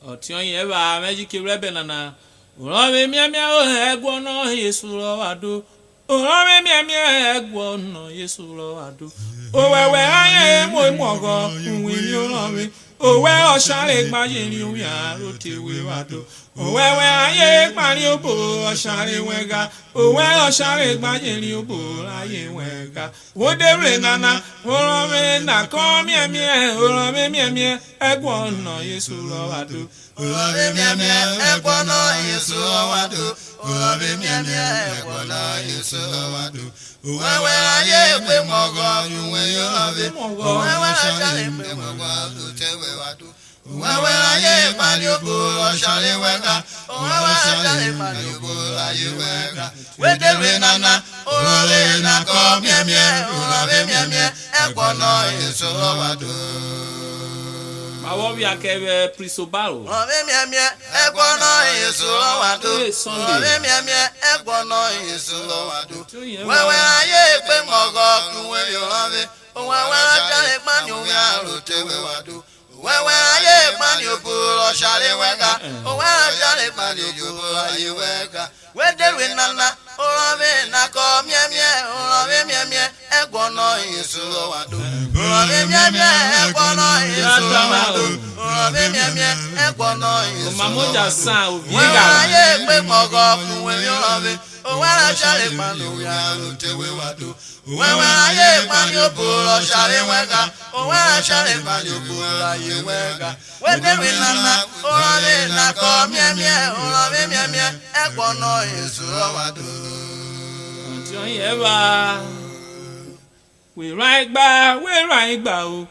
Otion yeba magic rebelana. Urame miamia o Eguono Yesulo adu. Urame miamia Eguono Yesulo adu. Owewe aye mo mogo win you love. Owe oshale gbajiri uya rotewe wado. Owewe aye gbani obo oshale wega. Owe oshale gbajiri obo aye wega. Wodere nana orome na komie mie orome mie Eguono Yesulo wado. Urame mie Eguono Yesulo wado. Urame mie Eguono Yesulo wado. Owewe aye gbe mogo yuwe yo love. Owewe oshale gbe mogo rotewe wado. Owewe aye gbani obo oshale wega. Owewe oshale gbani obo aye wega. Wedere nana orole na komie mie urame mie Eguono Yesulo wado. Mawo bi akebe prisobalo. Urame mie Eguono Yesulo wado. Urame mie Eguono Yesulo wado. Wewe aye gbe mogo kuwe yo love. Owewe oshale gbani obo rotewe wado. Wewe aye gbani obo oshale wega. Owewe oshale gbani obo aye wega. Wedere nana orame na komie mie Eguono Yesulo wado. Urame mie Eguono Yesulo wado. Urame mie Eguono Yesulo wado. Mamoja san Wewe obiega. aye gbe mogo kuwe yo love. Owewe oshale gbani obo rotewe wado. Wewe aye gbani obo oshale wega. Owewe oshale gbani obo aye wega. Wedere nana orame na komie mie Eguono Yesulo wado. Otion yeba. We right ba o.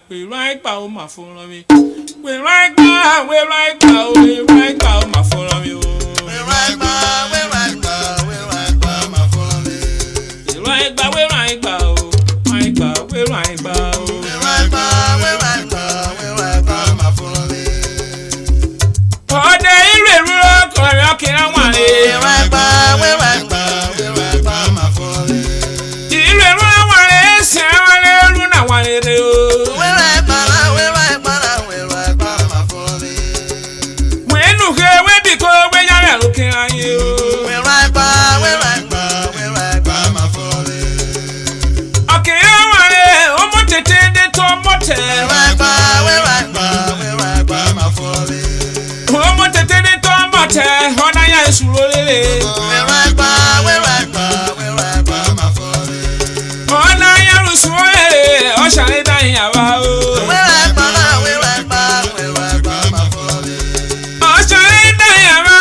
We right ba o ma follow me. We right ba o ma follow me. We right ba, ma follow me. We right ba o. We right ba o. We right ba, ma follow me. Ode ire ru ko yo kira We wale. right ba, ma follow me. Ire ru wale se wale ru na wale re o. We right ba, ma follow me. We nu ke we bi ko we ya ru kira ye o. We right ba, ma follow me. Okira wale o mo tete de to mote. We right ba, ma follow me. O mo tete de to mote. Ona ya esuro lele. We right ba, ma follow me. Ona ya rusuo lele. O shale dan ya wa o. We right ba, ma follow me. O shale dan ya wa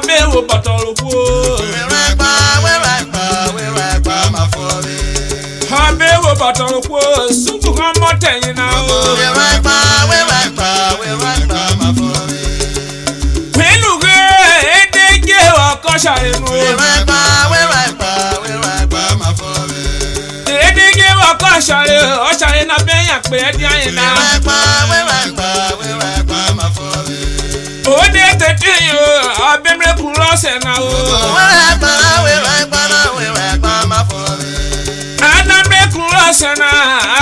be wo botoro ku. We right ba, ma follow me. Ha be wo botoro ku. Sungu kan mote yin na o. We right ba, ma follow me. Pelu ge edege wa ko shale nu. We right ba, ma follow me. Edege wa ko shale o shale na be yan pe edi ayin We na. right ba, ma follow me. O de tete yo abemre ku lo se na o. We right ba, ma follow me. Ana me ku lo se na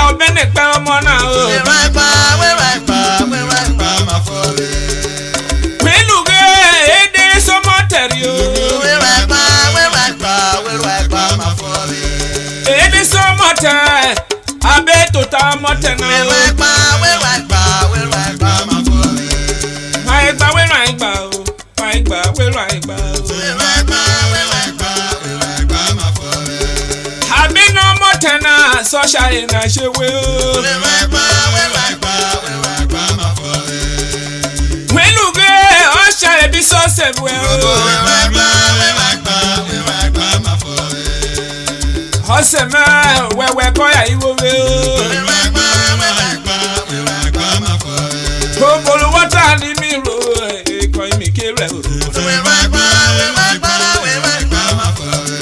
o be ne pe omo na o. We right ba, ma follow me. Pelu ge ede so moteri o. We right ba, ma follow me. Ede so mote abe tota mote na We o. right ba, ma follow me. Mai gba we ran gba o. Mai gba we ran gba o. We right ba, ma follow me. Abi no mote na so share na shewe o. We right ba, ma follow me. Pelu ge o share bi so sewe o. We right ba, ma follow me. Ose me wewe ko ya iwo we o. We right ba, ma follow me. O bolu wata ni mi ro e ko mi kere o. We right ba, ma follow me.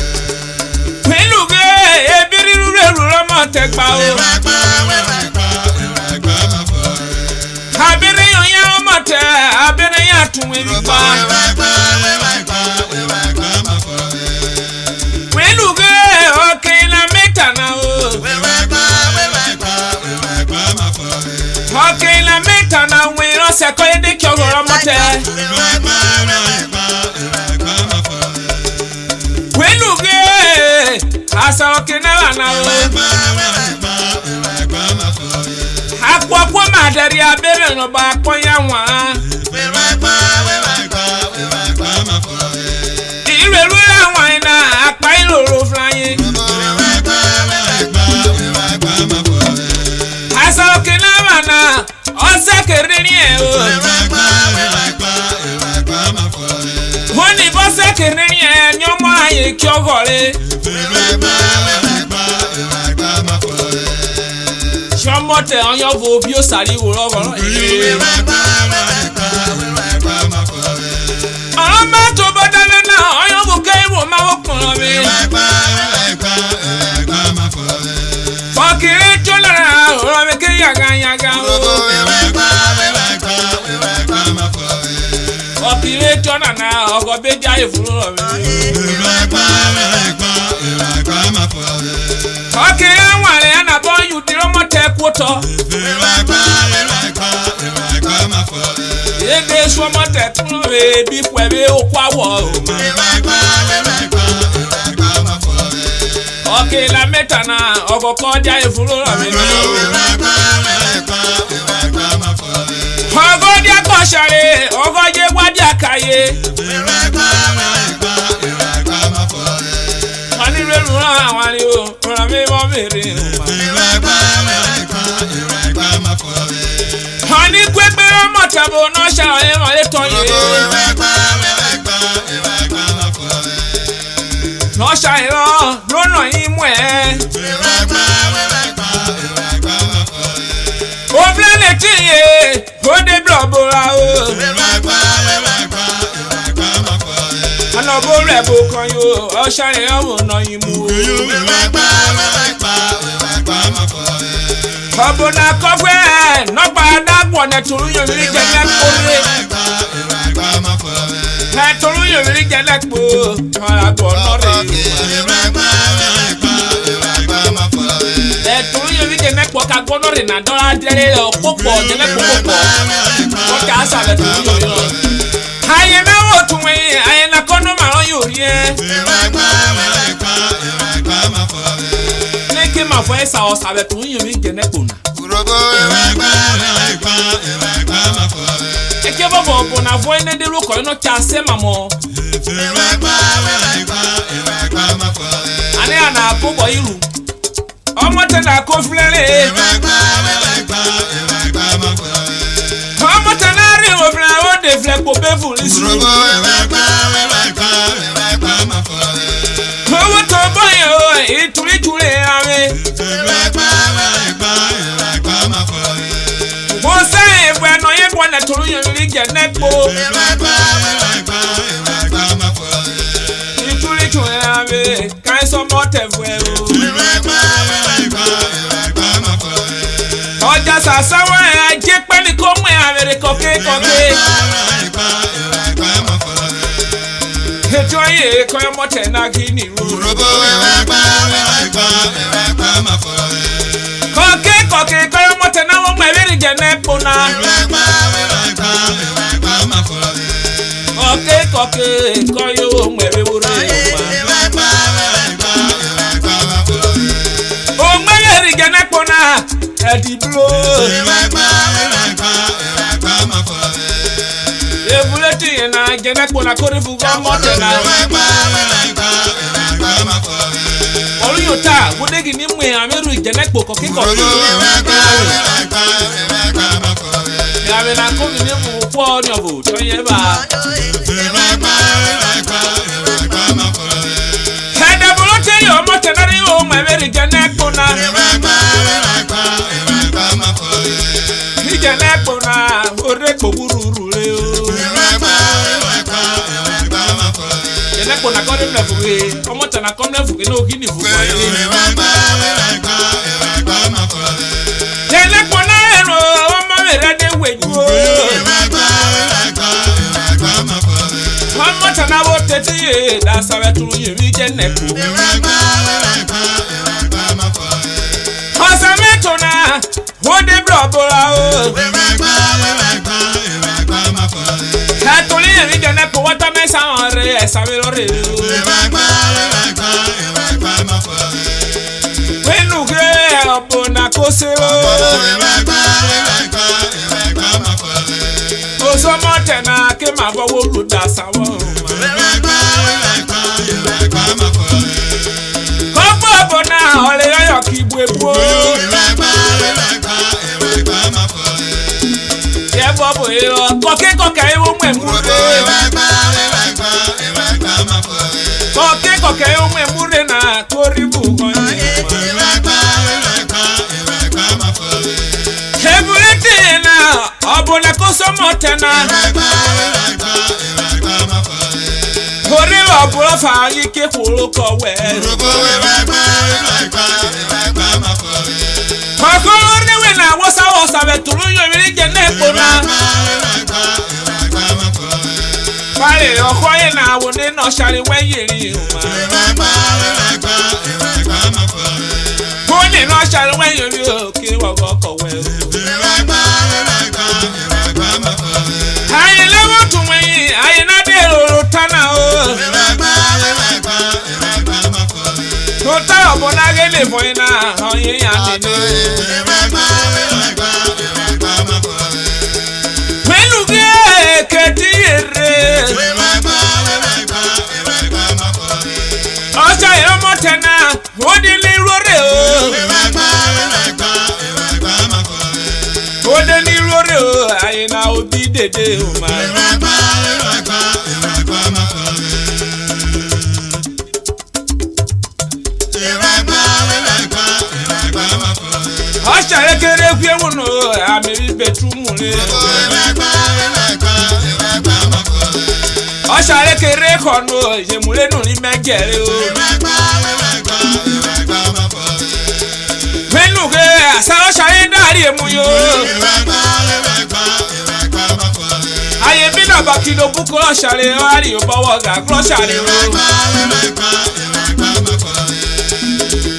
Pelu ge ebiri ru re ru mo te gba We o. right ba, ma follow me. Abiri yo ya mo te abiri ya tun we mi We pa. right ba, ma follow me. Pelu ge o ke na meta na o. We right ba, ma follow me. O ke na meta na we ro se ko ede ki ogoro mo te. We Asa okinela na o. Akwa madari abere no ba konya wa. Ireru awon na apa iloro flying. Asa okinela na ose kereni e o. Honi bose kereni e nyomo aye kyogore. Shomote on your vobio sari woro. Ama to badale na on your bukai wo ma wokun mi. Fakire tolara oro me ke yaga o. Fakire tonana ogo beja ifuro mi. Okay, I'm a boy, you did not take water. If there's one more that before we okay, la metana, or go call the full of it. Or go the Koshare, or go the Wadiakaye. Honey, quick, motabo, no shall I tell you. No shall no him where. Oh, planet, oh, the blubber. No rebel can you, or shall I know you move? Habona Okwe, no bad that one to you really get that for to you really get that for I go not to you really get that work I go not in a dollar day or football, the next what gas are the I am out to me, I am a condom on you, yeah. Make him a voice, I was having to you in Genepuna. Urhobo, take your bob on a void and the look or not just say, Mamma. And I am a poor boy. I'm not an acoflare. How much an area of now they flap for bevel is Urhobo. How to buy it to reach you? One say when I am one to really get netball. It will reach you. Kind of motive well. Oh, just as I get panic on my America. Joye koyo mote na gini Urhobo koke koyo mote na wo mebiri Genepuna koke koyo mebiri o mebiri Genepuna edi blo Ebuleti na Genepuna korifu ga mote na Oluyota wodegi ni mwe ameru Genepo koke ya me na komi ni mu po nyobo to ye ba Heda buloti yo mote na ri o mebiri Genepuna Genepuna ore ko bururu le o Genepuna ko dem na fuwe omo tana ko na fuwe no gini fuwe Genepuna ero omo mere de weju omo tana wo tete da sabe turu ye mi Genepo Hosametona wo de blobora o Katoli ye Genepo wata mesa ore esa me lo re selo. Oso motena ke ma bo wo da sawo. Kopo bona ole yo ki bu ebu. Ye bobo yo koke yo mu emure. Koke yo mu emure na toribu kon. Hebuletina obona kosomotena. Hore obula fa yike kulu kowe. Makolone we na wosa betulu yo wirije nepona. Pare okoye na woni no shari weyiri uma. Woni no shari weyiri o ki wogo kowe. Ayi lewo tuwe ayi na de rotana o. Rota obona gele foina oyin ya nene. Meluge ketire. Oja yo motena odile rore o. Odile rore o ayi na obi dede o ma. Oja kere kwe wono amiri betumule. Oja kere kono jemule no ni megere o. Menuge asaro shari dari emuyo. Aye bina bakilo buko shari ari obawo ga klo shari o.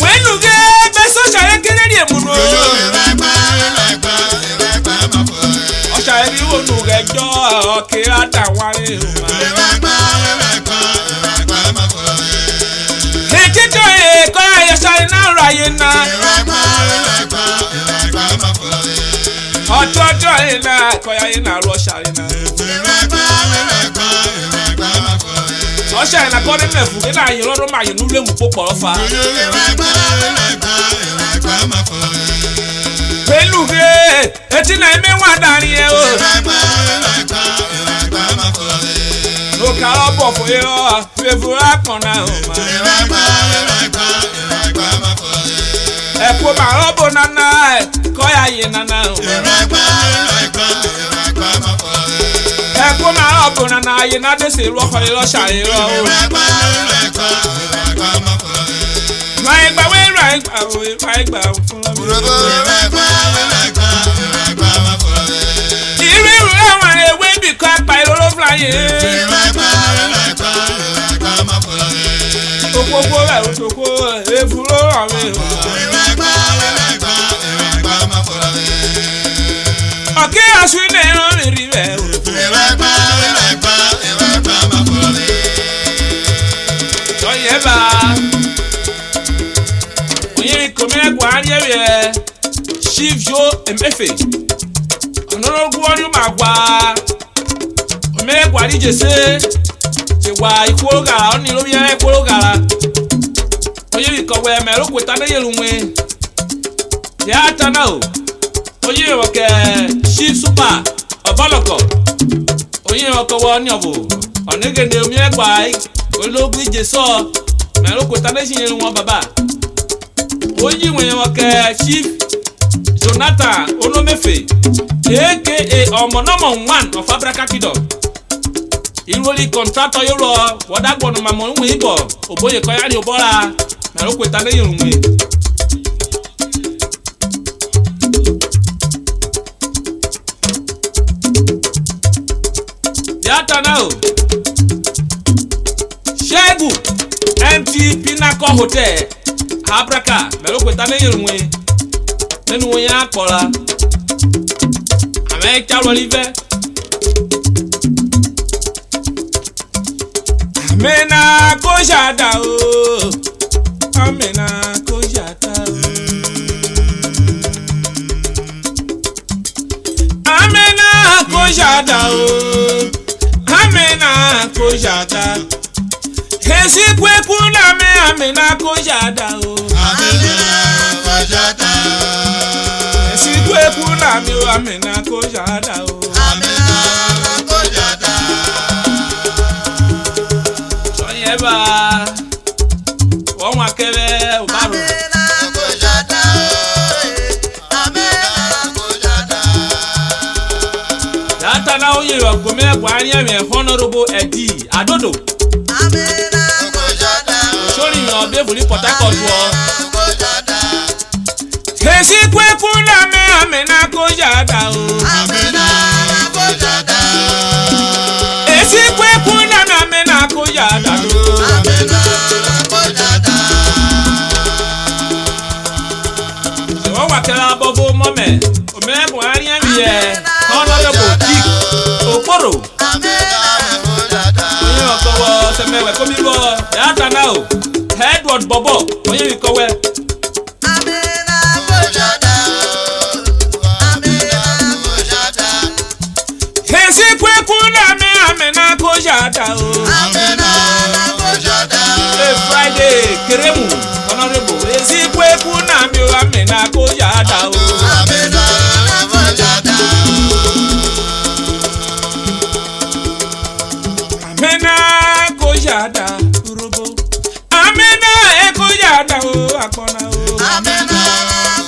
Menuge beso shari kere di emuno. Oja ebi wonu gejo okira daware o. Etito e ko ya shari na raye na. Ojojo ina koya ina Russia ina. Russia ina kori mefu ina yoro ma yinu le mu popo fa. Peluge eti na eme wa dari e o. No ka obo fo yo, fevu akona o ma. Eko ma obo nana koya ye nana o. Eko ma obo nana ye na de se ro ko lo share ro o. Right gba fun lo. Ire ro awon ewe bi ko pa iroro fly. Okoko ra otoko efuro awe o. Okay, as we know, we so yeba. Oye come Eguono Chief Joe Mfe. Onoro Eguono magwa. Ome Eguono jese. Se wa ikwoga oni lo bia ikwoga. Oye ko we me ro kweta na yelunwe. Ya tana o. Oye oke Chief Super Obaloko. Oye oko wo ni obo. Onegende omi Eguono ologun ijeso na ro kweta na sin yelun won baba. Oye wen oke Chief Jonathan Onomefe aka Omonomo 1 of Abraka Kido. Iroli contractor yoro wadagbonu mamo nwe ibo oboye ko ya ni obora na ro kweta na yelun we. Yata now. Shegu MT Pinnacle Hotel Abraka melo kweta na yelunwe. Nenu won ya akola. Ame cha Olive. Amena ko jada o. Amena ko jada o. jada o. Amena ko jada. Esi kweku na me amena ko jada o. Amena ko jada. Esi kweku na me amena ko jada o. Amena ko jada. So yeba. Wọ́n wá kẹ́lẹ́ òbárò. Amena ko jada. Amena ko jada. Data na oye ọgbọmẹ kwari ẹmẹ Honorable Edi Adodo. Amena ko jada. Sori yan ọbẹ fúli Port Harcourt wọ. Ko jada. Èsì kweku na me amena ko jada o. Amena ko jada. Èsì kweku na me amena ko jada o. Amena ko jada. Wọ́n wá kẹ́lẹ́ abọ́bọ́ mọ́mẹ́. Òmìnira Buhari ẹ̀mí yẹ Honorable Dick Okoro. Amena ko jada. Onye ọkọwọ sẹmẹwẹ kọmi bọ yàtà náà o. Edward Bobo onye ìkọwẹ. Amena ko jada. Amena ko jada. Èsì kweku na me amena ko jada o. Amena ko jada. Friday Keremu Honorable. Èsì kweku na me amena ko jada o. Amena ko jada. Amena ko jada Urhobo. Amena ko jada o akpọna o. Amena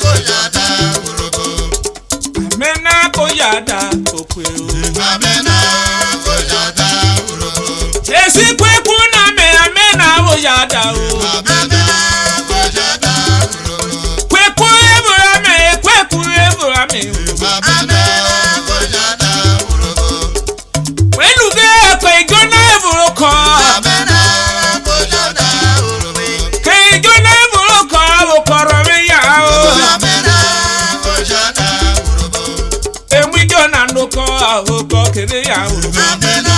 ko jada Urhobo. Amena ko jada Okwe o. Amena ko jada Urhobo. Èsì kweku na me amena ko jada o. Amena ko jada Urhobo. Kweku ebura me kweku ebura me o. Amena ko jada Urhobo. Weluge pe igona evuro kan. Amena ko jada Urhobo. Ke igona evuro kan o koro mi ya o. Amena ko jada Urhobo. Emi jona no ko o ko kere ya o. Amena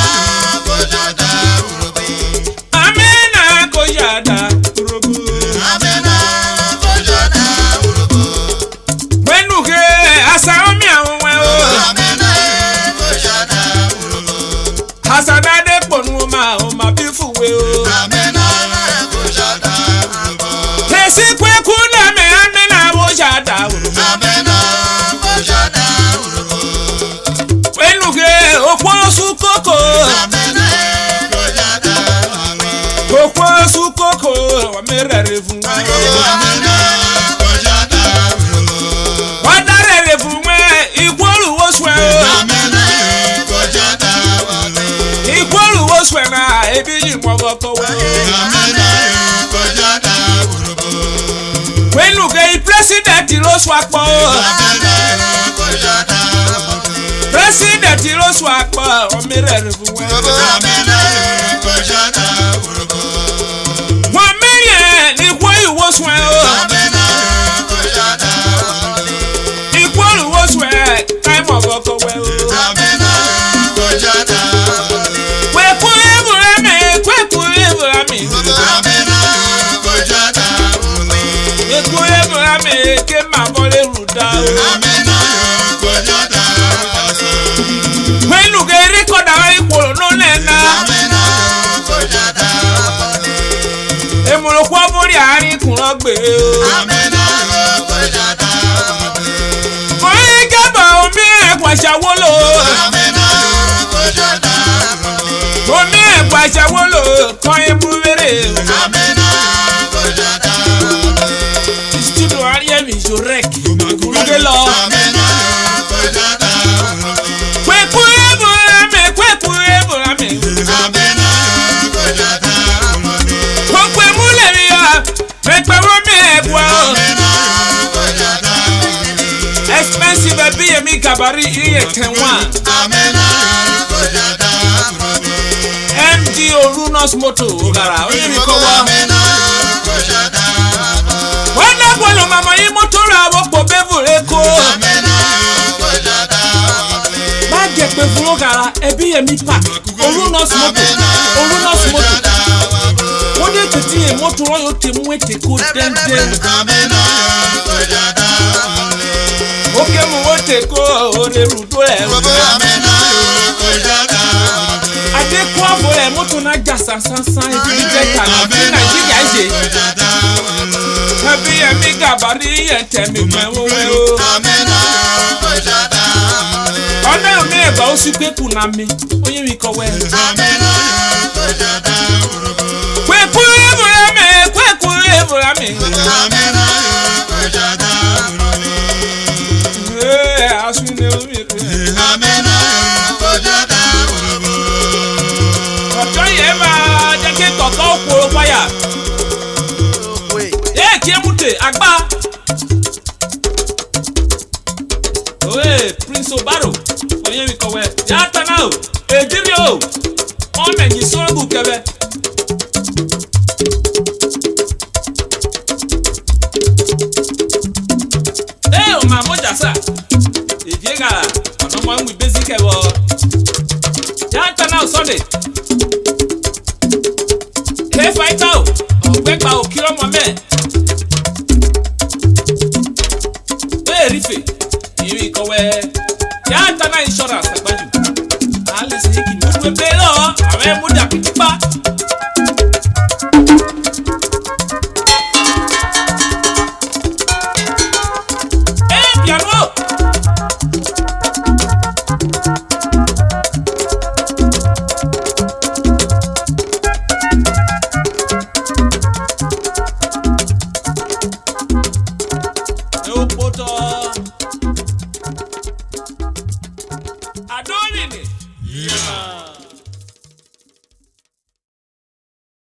ko jada Urhobo. Amena ko jada Urhobo. Amena ko jada Urhobo. Weluge asa omi awon we o. Amena ko jada Urhobo. Asa dade ponu o ma bi fuwe o. Amena ko jada Urhobo. Èsì kweku na me amena ko jada o. Amena ko jada Urhobo. Weluge okwo su koko. Amena ko jada Urhobo. Okwo su koko wa merere fun wa o. Amena ko jada Urhobo. Wa darere fun we ikworu wo swe o. Amena ko jada Urhobo. Ikworu wo swe na ebi yi mo go ko we. Amena ko jada Urhobo. Weluge I president lo swa po. Amena ko jada Urhobo. President lo swa po o merere fun we. Amena ko jada Urhobo. Wa mere ni kwo iwo swe o. Amena ko jada Urhobo. Ikworu wo swe kai mo go ko we o. Amena ko jada Urhobo. Kweku ebura me kweku ebura me. Amena ko jada Urhobo. Kweku ebura me ke ma bole ruda o. Amena ko jada Urhobo. Weluge record ara ikworo no lena. Amena ko jada Urhobo. Emuro kwa bori ari kun ogbe o. Amena ko jada Urhobo. Oyi gaba omi ekwa shawolo. Amena ko jada Urhobo. Omi ekwa shawolo kan ebuvere. Amena ko jada Urhobo. Studio Ariemi Jorek. Kuruge lo. Amena ko jada Urhobo. Kweku ebura me kweku ebura me. Amena ko jada Urhobo. Okwe muleri ya. Mekpe omi ekwa o. Amena ko jada Urhobo. Expensive BME Kabari iye kenwa. Amena ko jada Urhobo. MG Orunos Moto Ogara onye mi ko wa. Amena ko jada Urhobo. Wanda bolo mama yi moto ra wo po bevure ko. Amena ko jada Urhobo. Ba je pe furo gara ebi ye mi park. Orunos Moto. Orunos Moto. Wọ́n dé tètè yẹ mọ́tò rọ́yọ̀ tè mú ètè kó dẹ́ndẹ́n. Amena ko jada Urhobo. Ó ké mu ó tè kó òde rúdó ẹ̀. Amena kuna jasa sansan ebi jeta na bi Nigeria je happy emi gabari yentemi mewo ona mi eba osikwe kuna mi onye mi kowe kweku evura mi asune omi Okwe fire. Kiemute agba. Prince Obaro. Oye mi kowe. Ya tanao. Ejirio. O menyi soro bukebe. O ma moja sa. Ejiega. Ono mo nwi basic ewo. Ya tanao Sunday. Hey fight out. Ogbepa okiro mo me. Rife. Iri kowe. Ya tana insurance.